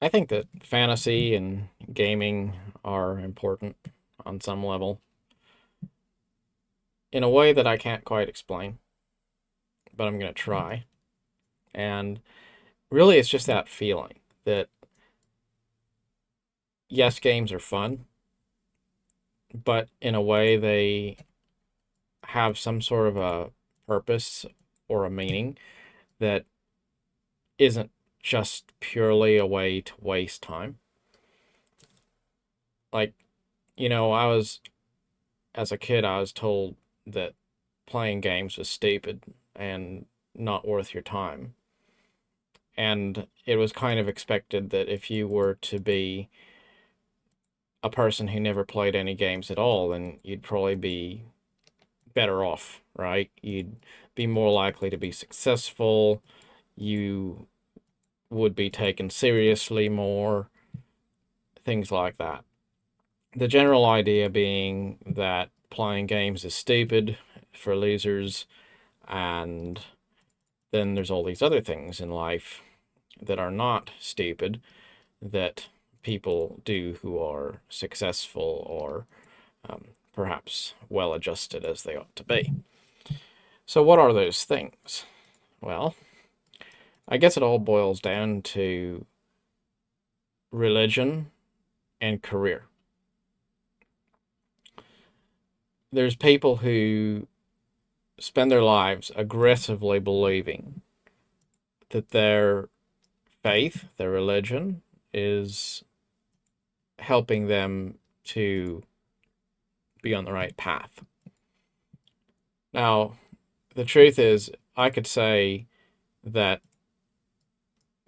I think that fantasy and gaming are important on some level in a way that I can't quite explain, but I'm going to try. And really, it's just that feeling that, yes, games are fun, but in a way, they have some sort of a purpose or a meaning that isn't just purely a way to waste time. Like, as a kid, I was told that playing games was stupid and not worth your time. And it was kind of expected that if you were to be a person who never played any games at all, then you'd probably be better off, right? You'd be more likely to be successful. You would be taken seriously more, things like that. The general idea being that playing games is stupid for losers, and then there's all these other things in life that are not stupid that people do who are successful or perhaps well adjusted as they ought to be. So, what are those things? Well, I guess it all boils down to religion and career. There's people who spend their lives aggressively believing that their faith, their religion, is helping them to be on the right path. Now, the truth is, I could say that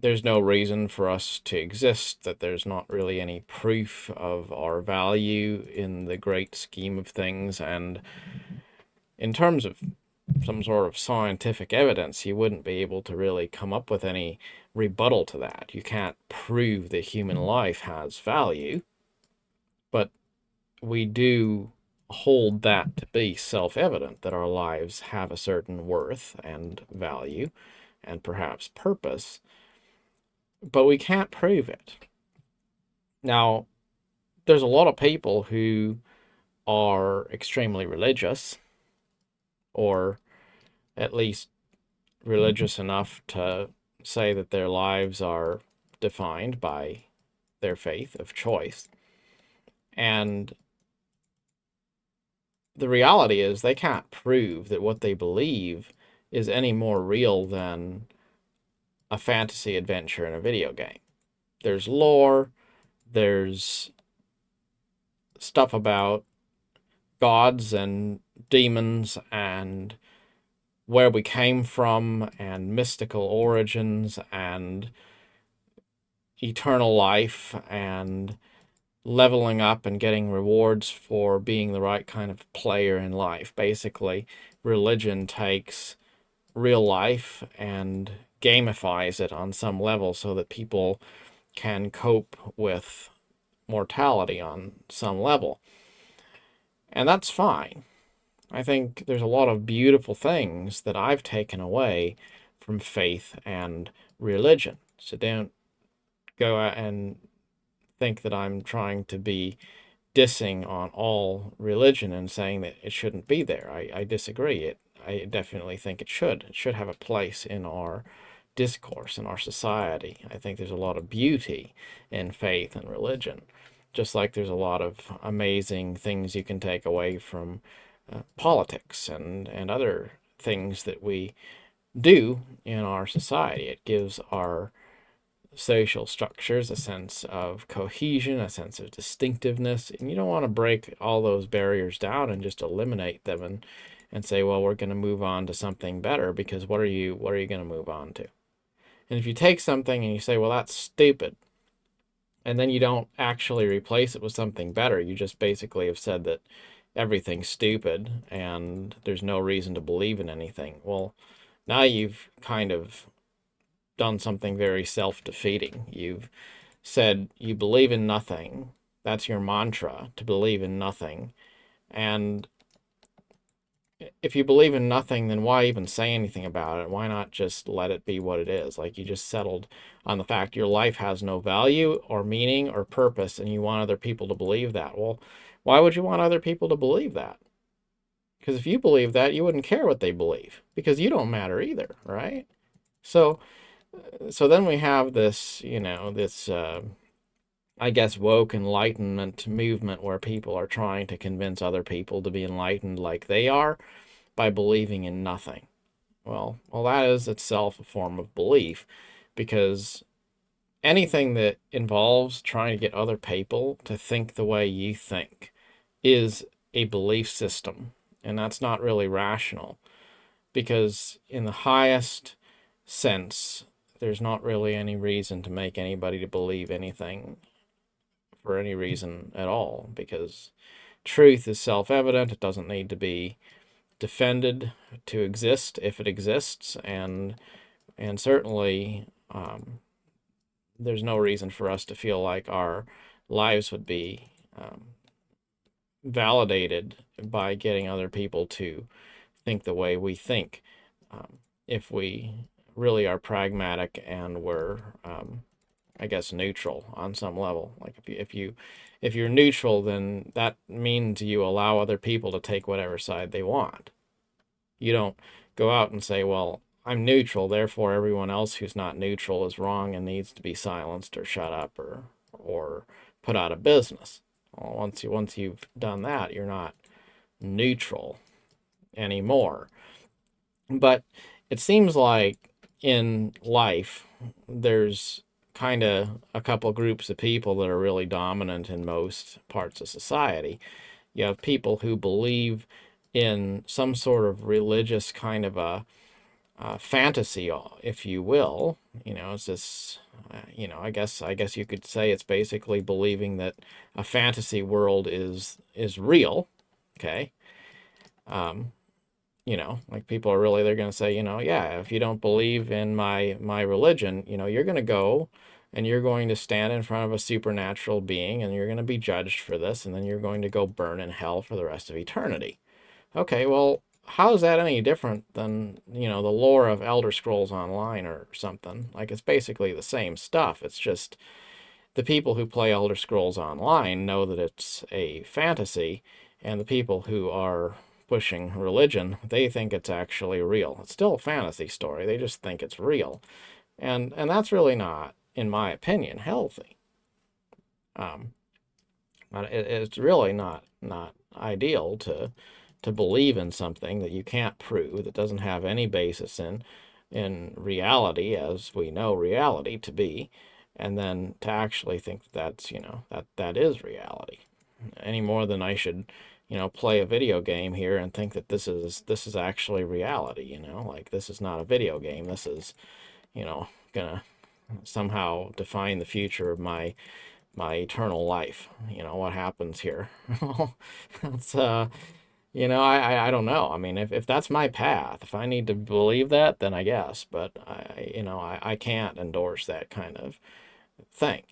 there's no reason for us to exist, that there's not really any proof of our value in the great scheme of things. And in terms of some sort of scientific evidence, you wouldn't be able to really come up with any rebuttal to that. You can't prove that human life has value, but we do hold that to be self evident that our lives have a certain worth and value and perhaps purpose, but we can't prove it. Now, there's a lot of people who are extremely religious, or at least religious enough to say that their lives are defined by their faith of choice. And the reality is, they can't prove that what they believe is any more real than a fantasy adventure in a video game. There's lore, there's stuff about gods and demons and where we came from and mystical origins and eternal life and leveling up and getting rewards for being the right kind of player in life. Basically, religion takes real life and gamifies it on some level so that people can cope with mortality on some level. And that's fine. I think there's a lot of beautiful things that I've taken away from faith and religion. So don't go out and think that I'm trying to be dissing on all religion and saying that it shouldn't be there. I disagree. I definitely think it should. It should have a place in our discourse, in our society. I think there's a lot of beauty in faith and religion, just like there's a lot of amazing things you can take away from politics and other things that we do in our society. It gives our social structures a sense of cohesion, a sense of distinctiveness, and you don't want to break all those barriers down and just eliminate them and say, well, we're going to move on to something better, because what are you going to move on to? And if you take something and you say, well, that's stupid, and then you don't actually replace it with something better, you just basically have said that everything's stupid and there's no reason to believe in anything. Well, now you've kind of done something very self-defeating. You've said you believe in nothing. That's your mantra, to believe in nothing. And if you believe in nothing, then why even say anything about it? Why not just let it be what it is? Like, you just settled on the fact your life has no value or meaning or purpose, and you want other people to believe that. Well, why would you want other people to believe that? Because if you believe that, you wouldn't care what they believe because you don't matter either, right? So, so then we have this, this, I guess, woke enlightenment movement where people are trying to convince other people to be enlightened like they are by believing in nothing. Well, that is itself a form of belief, because anything that involves trying to get other people to think the way you think is a belief system, and that's not really rational, because in the highest sense, there's not really any reason to make anybody to believe anything for any reason at all, because truth is self-evident. It doesn't need to be defended to exist if it exists, and certainly there's no reason for us to feel like our lives would be validated by getting other people to think the way we think, if we really are pragmatic and we're, I guess, neutral on some level. Like, if you're neutral, then that means you allow other people to take whatever side they want. You don't go out and say, well, I'm neutral, therefore everyone else who's not neutral is wrong and needs to be silenced or shut up or put out of business. Well, once you've done that, you're not neutral anymore. But it seems like in life, there's kind of a couple groups of people that are really dominant in most parts of society. You have people who believe in some sort of religious kind of a fantasy, if you will. It's this, I guess you could say it's basically believing that a fantasy world is real. Okay. Um, like, people are really, they're going to say, yeah, if you don't believe in my religion, you're going to go and you're going to stand in front of a supernatural being and you're going to be judged for this, and then you're going to go burn in hell for the rest of eternity. Okay, well, how is that any different than, the lore of Elder Scrolls Online or something? Like, it's basically the same stuff. It's just the people who play Elder Scrolls Online know that it's a fantasy, and the people who are pushing religion, they think it's actually real. It's still a fantasy story. They just think it's real. And that's really not, in my opinion, healthy. Um, it's really not ideal to believe in something that you can't prove, that doesn't have any basis in reality as we know reality to be, and then to actually think that's, that is reality, any more than I should, play a video game here and think that this is actually reality. Like, this is not a video game. This is, gonna somehow define the future of my eternal life. What happens here? It's I don't know. I mean, if that's my path, if I need to believe that, then I guess. But I can't endorse that kind of thing.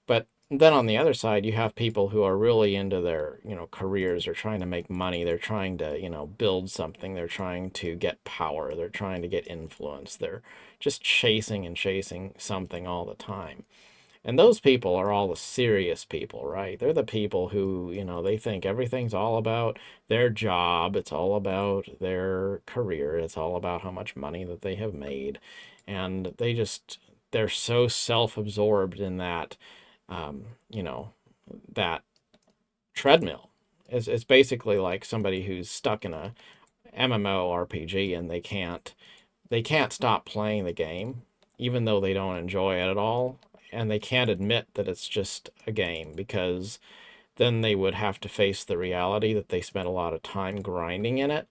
But then on the other side, you have people who are really into their, careers. They're trying to make money. They're trying to, build something. They're trying to get power. They're trying to get influence. They're just chasing and chasing something all the time. And those people are all the serious people, right? They're the people who, they think everything's all about their job. It's all about their career. It's all about how much money that they have made. And they're so self-absorbed in that, um, you know, that treadmill. It's basically like somebody who's stuck in a MMORPG and they can't stop playing the game, even though they don't enjoy it at all. And they can't admit that it's just a game, because then they would have to face the reality that they spent a lot of time grinding in it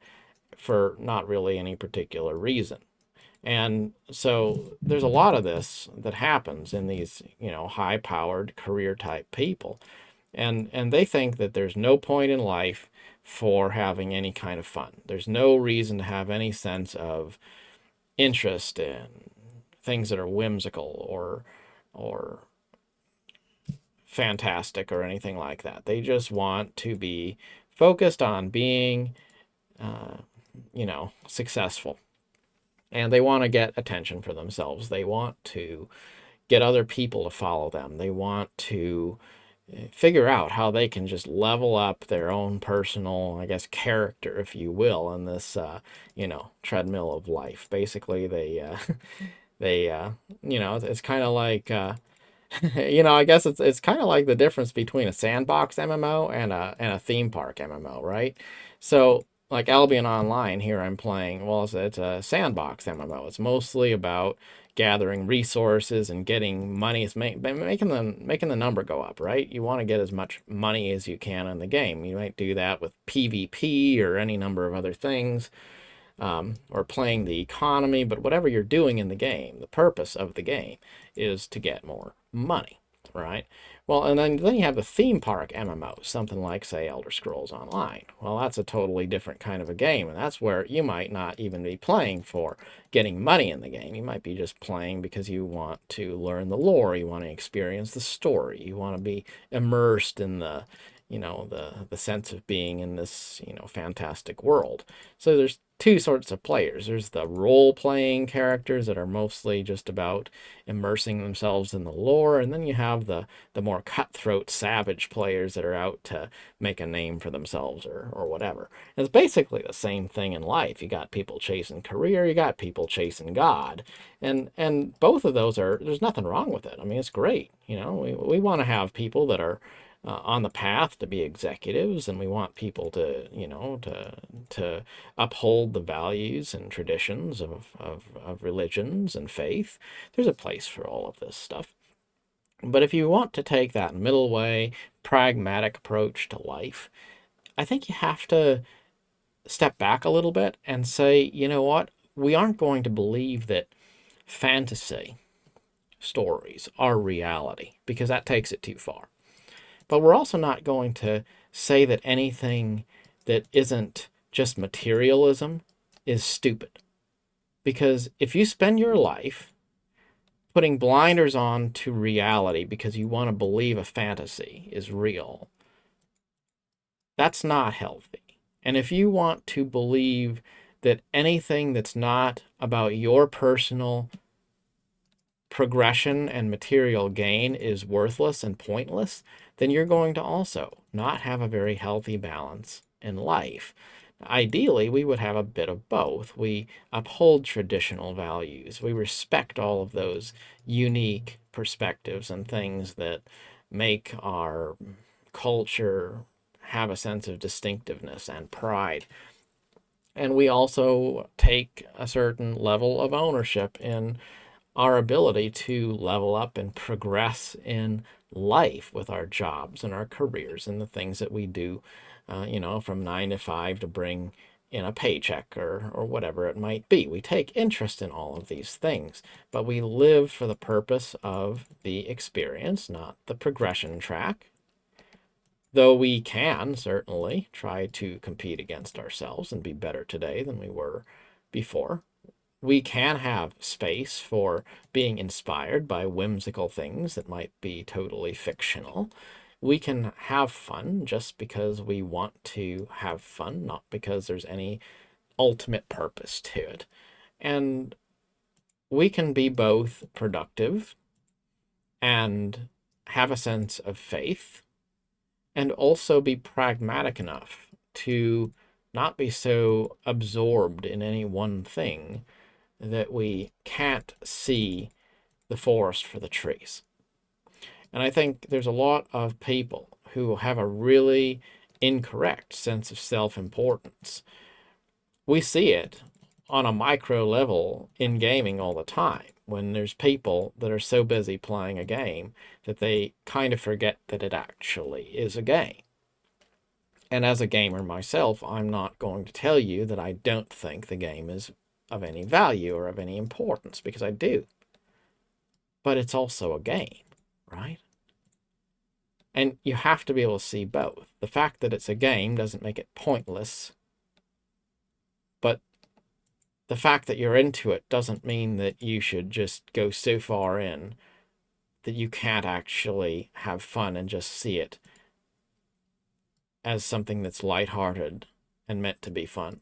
for not really any particular reason. And so there's a lot of this that happens in these, high-powered career type people. And they think that there's no point in life for having any kind of fun. There's no reason to have any sense of interest in things that are whimsical or fantastic or anything like that. They just want to be focused on being, uh, successful. And they want to get attention for themselves. They want to get other people to follow them. They want to figure out how they can just level up their own personal, I guess, character, if you will, in this, treadmill of life. Basically, it's kind of like, I guess it's kind of like the difference between a sandbox MMO and a theme park MMO, right? So like Albion Online here I'm playing, well, it's a sandbox MMO. It's mostly about gathering resources and getting money. It's making the number go up, right? You want to get as much money as you can in the game. You might do that with PvP or any number of other things, or playing the economy, but whatever you're doing in the game, the purpose of the game is to get more money, right? Well, and then you have the theme park MMOs, something like, say, Elder Scrolls Online. Well, that's a totally different kind of a game, and that's where you might not even be playing for getting money in the game. You might be just playing because you want to learn the lore, you want to experience the story, you want to be immersed in the sense of being in this, fantastic world. So there's two sorts of players. There's the role-playing characters that are mostly just about immersing themselves in the lore, and then you have the more cutthroat, savage players that are out to make a name for themselves or whatever. And it's basically the same thing in life. You got people chasing career, you got people chasing God, and both of those there's nothing wrong with it. I mean, it's great. We want to have people that are on the path to be executives, and we want people to uphold the values and traditions of religions and faith. There's a place for all of this stuff. But if you want to take that middle way, pragmatic approach to life, I think you have to step back a little bit and say, you know what? We aren't going to believe that fantasy stories are reality, because that takes it too far. But we're also not going to say that anything that isn't just materialism is stupid. Because if you spend your life putting blinders on to reality because you want to believe a fantasy is real, that's not healthy. And if you want to believe that anything that's not about your personal progression and material gain is worthless and pointless, then you're going to also not have a very healthy balance in life. Ideally, we would have a bit of both. We uphold traditional values. We respect all of those unique perspectives and things that make our culture have a sense of distinctiveness and pride. And we also take a certain level of ownership in our ability to level up and progress in life with our jobs and our careers and the things that we do, from 9 to 5 to bring in a paycheck or whatever it might be. We take interest in all of these things, but we live for the purpose of the experience, not the progression track. Though we can certainly try to compete against ourselves and be better today than we were before. We can have space for being inspired by whimsical things that might be totally fictional. We can have fun just because we want to have fun, not because there's any ultimate purpose to it. And we can be both productive and have a sense of faith, and also be pragmatic enough to not be so absorbed in any one thing that we can't see the forest for the trees. And I think there's a lot of people who have a really incorrect sense of self-importance. We see it on a micro level in gaming all the time, when there's people that are so busy playing a game that they kind of forget that it actually is a game. And as a gamer myself, I'm not going to tell you that I don't think the game is of any value or of any importance, because I do. But it's also a game, right? And you have to be able to see both. The fact that it's a game doesn't make it pointless, but the fact that you're into it doesn't mean that you should just go so far in that you can't actually have fun and just see it as something that's lighthearted and meant to be fun.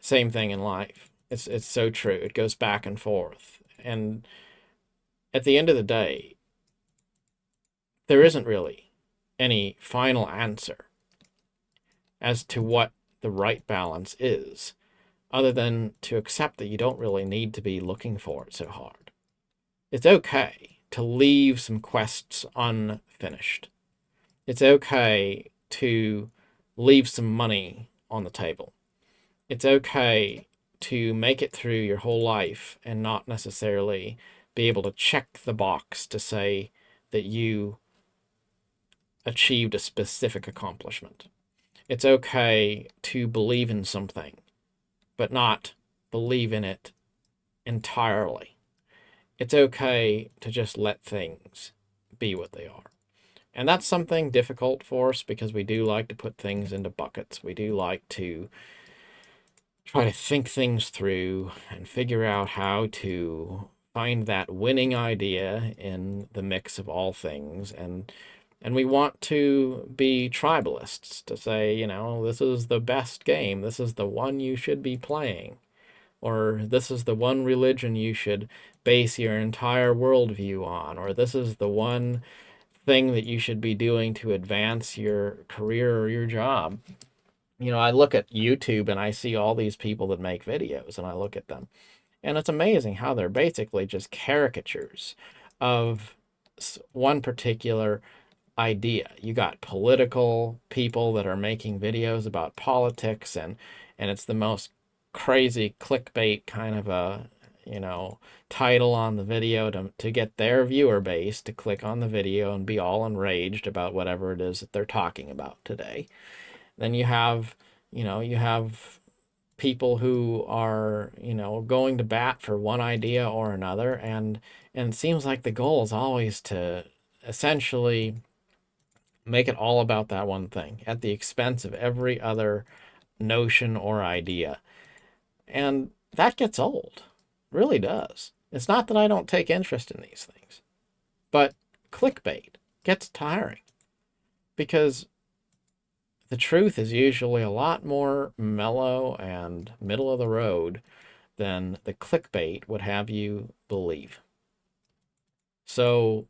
Same thing in life. It's so true. It goes back and forth. And at the end of the day, there isn't really any final answer as to what the right balance is, other than to accept that you don't really need to be looking for it so hard. It's okay to leave some quests unfinished. It's okay to leave some money on the table. It's okay to make it through your whole life and not necessarily be able to check the box to say that you achieved a specific accomplishment. It's okay to believe in something, but not believe in it entirely. It's okay to just let things be what they are. And that's something difficult for us because we do like to put things into buckets. We do like to try to think things through and figure out how to find that winning idea in the mix of all things. And we want to be tribalists to say, you know, this is the best game. This is the one you should be playing. Or this is the one religion you should base your entire worldview on. Or this is the one thing that you should be doing to advance your career or your job. You know, I look at YouTube and I see all these people that make videos and I look at them. And it's amazing how they're basically just caricatures of one particular idea. You got political people that are making videos about politics, and it's the most crazy clickbait kind of a, you know, title on the video to get their viewer base to click on the video and be all enraged about whatever it is that they're talking about today. Then you have people who are, you know, going to bat for one idea or another, and it seems like the goal is always to essentially make it all about that one thing at the expense of every other notion or idea. And that gets old. Really does. It's not that I don't take interest in these things, but clickbait gets tiring because the truth is usually a lot more mellow and middle of the road than the clickbait would have you believe. So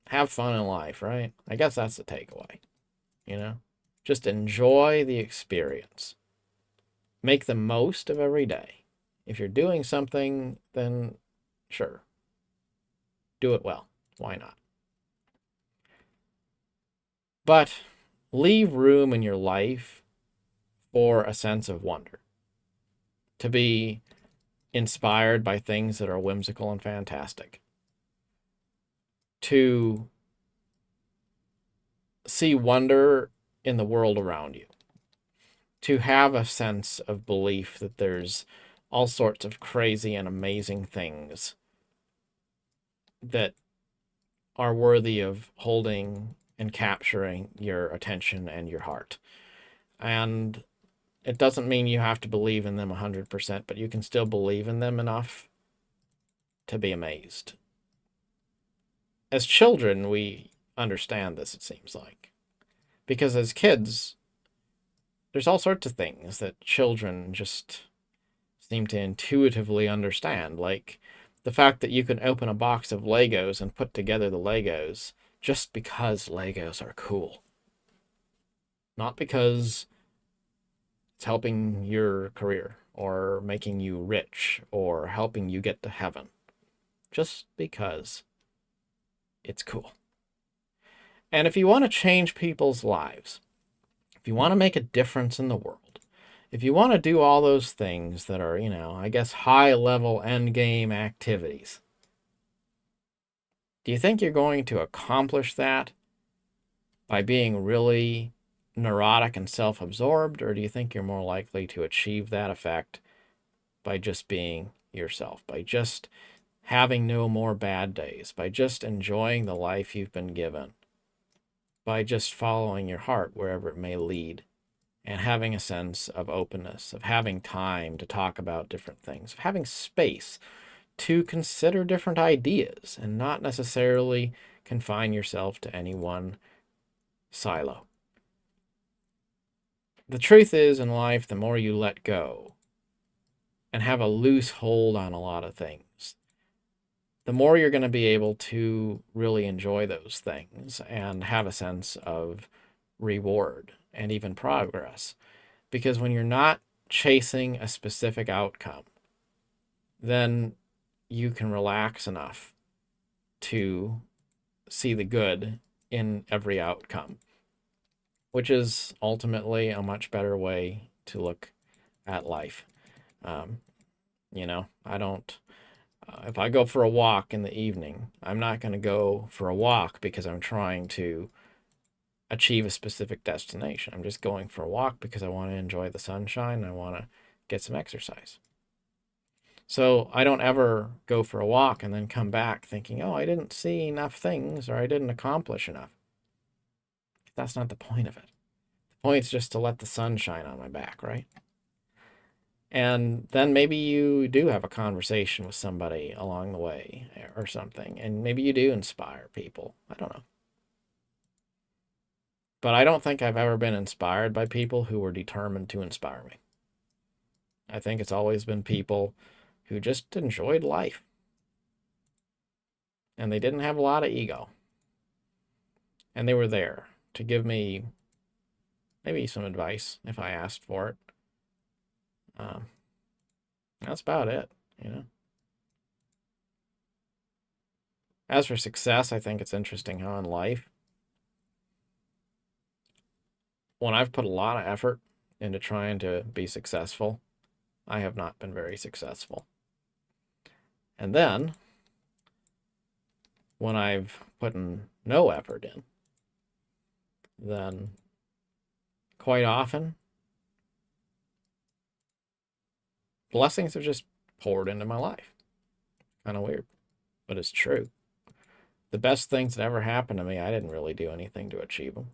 have fun in life, right? I guess that's the takeaway, you know? Just enjoy the experience. Make the most of every day. If you're doing something, then sure, do it well. Why not? But leave room in your life for a sense of wonder, to be inspired by things that are whimsical and fantastic, to see wonder in the world around you, to have a sense of belief that there's all sorts of crazy and amazing things that are worthy of holding and capturing your attention and your heart. And it doesn't mean you have to believe in them 100%, but you can still believe in them enough to be amazed. As children, we understand this, it seems like. Because as kids, there's all sorts of things that children just seem to intuitively understand, like the fact that you can open a box of Legos and put together the Legos just because Legos are cool. Not because it's helping your career or making you rich or helping you get to heaven. Just because it's cool. And if you want to change people's lives, if you want to make a difference in the world, if you want to do all those things that are, you know, I guess high level end game activities, do you think you're going to accomplish that by being really neurotic and self absorbed, or do you think you're more likely to achieve that effect by just being yourself, by just having no more bad days, by just enjoying the life you've been given, by just following your heart wherever it may lead, and having a sense of openness, of having time to talk about different things, of having space to consider different ideas and not necessarily confine yourself to any one silo? the truth is, in life, the more you let go and have a loose hold on a lot of things, the more you're going to be able to really enjoy those things and have a sense of reward and even progress. Because when you're not chasing a specific outcome, then you can relax enough to see the good in every outcome, which is ultimately a much better way to look at life. Um, I don't, if I go for a walk in the evening, I'm not going to go for a walk because I'm trying to achieve a specific destination. I'm just going for a walk because I want to enjoy the sunshine. I want to get some exercise. So I don't ever go for a walk and then come back thinking, oh, I didn't see enough things or I didn't accomplish enough. That's not the point of it. The point is just to let the sun shine on my back, right? And then maybe you do have a conversation with somebody along the way or something, and maybe you do inspire people. I don't know. But I don't think I've ever been inspired by people who were determined to inspire me. I think it's always been people who just enjoyed life. And they didn't have a lot of ego. And they were there to give me maybe some advice if I asked for it. That's about it, you know. As for success, I think it's interesting how in life, when I've put a lot of effort into trying to be successful, I have not been very successful. And then, when I've put no effort in, then quite often, blessings have just poured into my life. Kind of weird, but it's true. The best things that ever happened to me, I didn't really do anything to achieve them.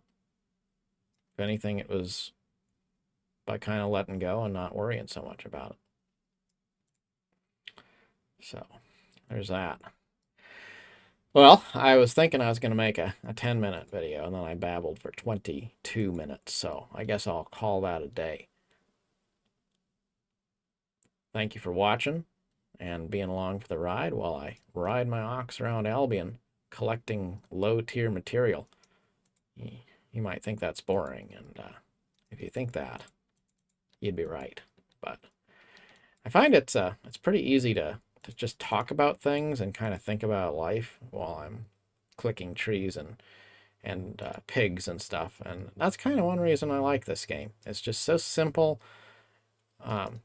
If anything, it was by kind of letting go and not worrying so much about it. So, there's that. Well, I was thinking I was going to make a 10-minute video, and then I babbled for 22 minutes, so I guess I'll call that a day. Thank you for watching and being along for the ride while I ride my ox around Albion collecting low-tier material. You might think that's boring, and if you think that, you'd be right. But I find it's pretty easy to just talk about things and kind of think about life while I'm clicking trees and pigs and stuff. And that's kind of one reason I like this game. It's just so simple. And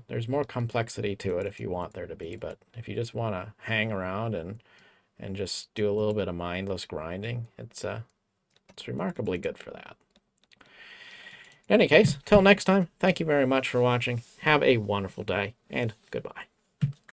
there's more complexity to it if you want there to be. But if you just want to hang around and just do a little bit of mindless grinding, it's remarkably good for that. In any case, till next time, thank you very much for watching. Have a wonderful day, and goodbye.